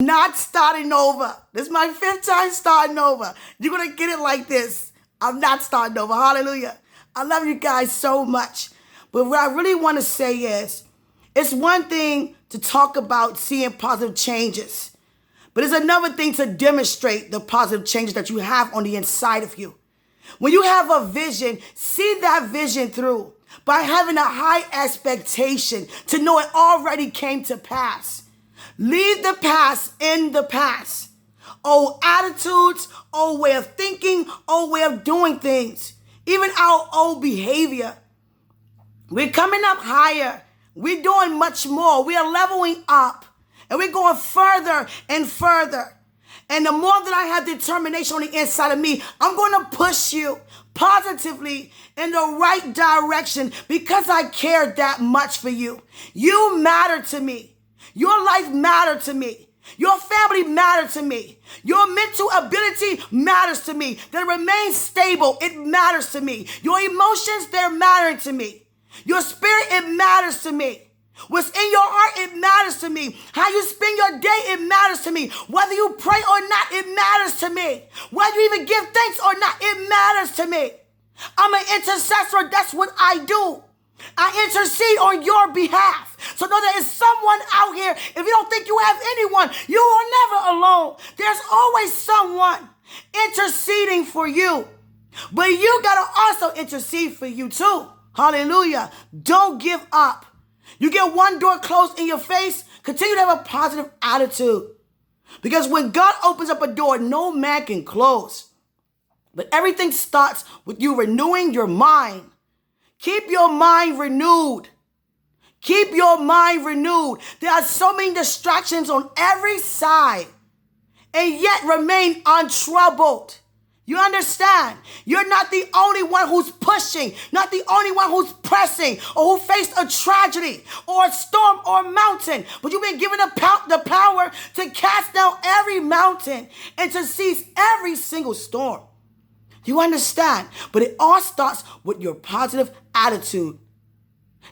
Not starting over. This is my 5th time starting over. You're going to get it like this. I'm not starting over. Hallelujah. I love you guys so much. But what I really want to say is, it's one thing to talk about seeing positive changes, but it's another thing to demonstrate the positive changes that you have on the inside of you. When you have a vision, see that vision through by having a high expectation to know it already came to pass. Leave the past in the past. Old attitudes, old way of thinking, old way of doing things, even our old behavior. We're coming up higher. We're doing much more. We are leveling up and we're going further and further. And the more that I have determination on the inside of me, I'm going to push you positively in the right direction because I care that much for you. You matter to me. Your life matters to me. Your family matters to me. Your mental ability matters to me. That it remains stable, it matters to me. Your emotions, they're mattering to me. Your spirit, it matters to me. What's in your heart, it matters to me. How you spend your day, it matters to me. Whether you pray or not, it matters to me. Whether you even give thanks or not, it matters to me. I'm an intercessor. That's what I do. I intercede on your behalf. So know that there's someone out here. If you don't think you have anyone, you are never alone. There's always someone interceding for you. But you got to also intercede for you too. Hallelujah. Don't give up. You get one door closed in your face, continue to have a positive attitude. Because when God opens up a door, no man can close. But everything starts with you renewing your mind. Keep your mind renewed. Keep your mind renewed. There are so many distractions on every side, and yet remain untroubled. You understand? You're not the only one who's pushing, not the only one who's pressing, or who faced a tragedy or a storm or a mountain. But you've been given the power to cast down every mountain and to seize every single storm. You understand? But it all starts with your positive attitude.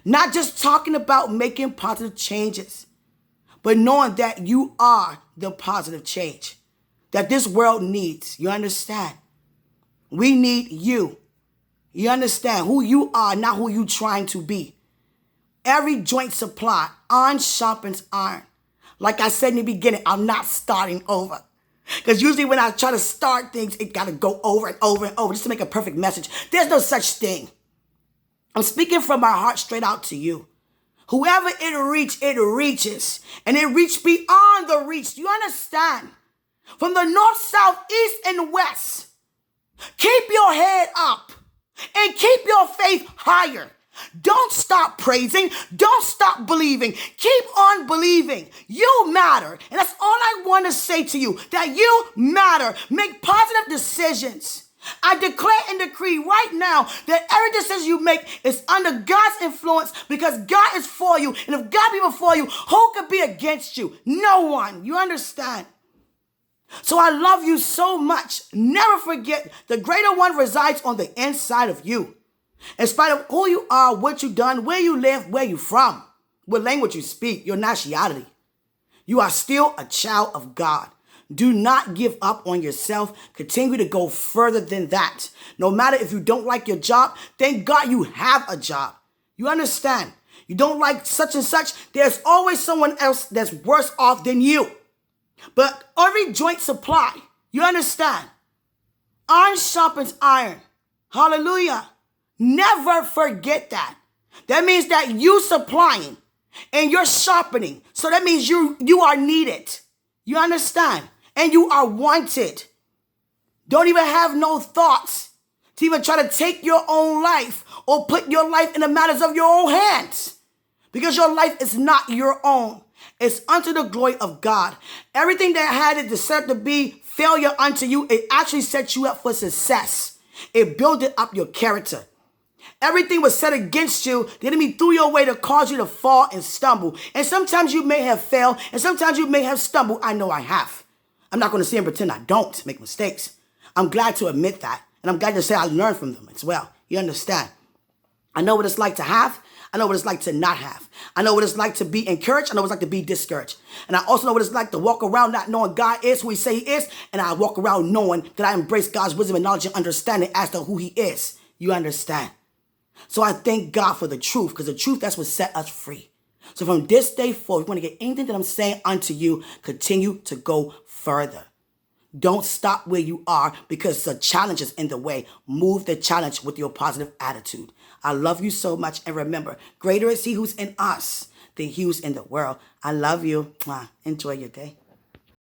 Not just talking about making positive changes, but knowing that you are the positive change that this world needs. You understand? We need you. You understand who you are, not who you trying to be. Every joint supply, iron sharpens iron. Like I said in the beginning, I'm not starting over. Because usually when I try to start things, it got to go over and over and over just to make a perfect message. There's no such thing. I'm speaking from my heart straight out to you. Whoever it reaches. And it reached beyond the reach. You understand? From the north, south, east, and west. Keep your head up and keep your faith higher. Don't stop praising. Don't stop believing. Keep on believing. You matter. And that's all I want to say to you, that you matter. Make positive decisions. I declare and decree right now that every decision you make is under God's influence because God is for you. And if God be before you, who could be against you? No one. You understand? So I love you so much. Never forget the greater one resides on the inside of you. In spite of who you are, what you've done, where you live, where you're from, what language you speak, your nationality, you are still a child of God. Do not give up on yourself. Continue to go further than that. No matter if you don't like your job, thank God you have a job. You understand? You don't like such and such, there's always someone else that's worse off than you. But every joint supply, you understand? Iron sharpens iron. Hallelujah. Never forget that. That means that you supplying and you're sharpening. So that means you are needed. You understand? And you are wanted. Don't even have no thoughts to even try to take your own life or put your life in the matters of your own hands. Because your life is not your own. It's unto the glory of God. Everything that had it deserved to be failure unto you, it actually set you up for success. It built up your character. Everything was set against you. The enemy threw your way to cause you to fall and stumble. And sometimes you may have failed, and sometimes you may have stumbled. I know I have. I'm not going to sit and pretend I don't make mistakes. I'm glad to admit that. And I'm glad to say I learned from them as well. You understand? I know what it's like to have. I know what it's like to not have. I know what it's like to be encouraged. I know what it's like to be discouraged. And I also know what it's like to walk around not knowing God is who he say he is. And I walk around knowing that I embrace God's wisdom and knowledge and understanding as to who he is. You understand? So I thank God for the truth, because the truth, that's what set us free. So from this day forward, if you want to get anything that I'm saying unto you, continue to go further. Don't stop where you are because the challenge is in the way. Move the challenge with your positive attitude. I love you so much. And remember, greater is he who's in us than he who's in the world. I love you. Enjoy your day.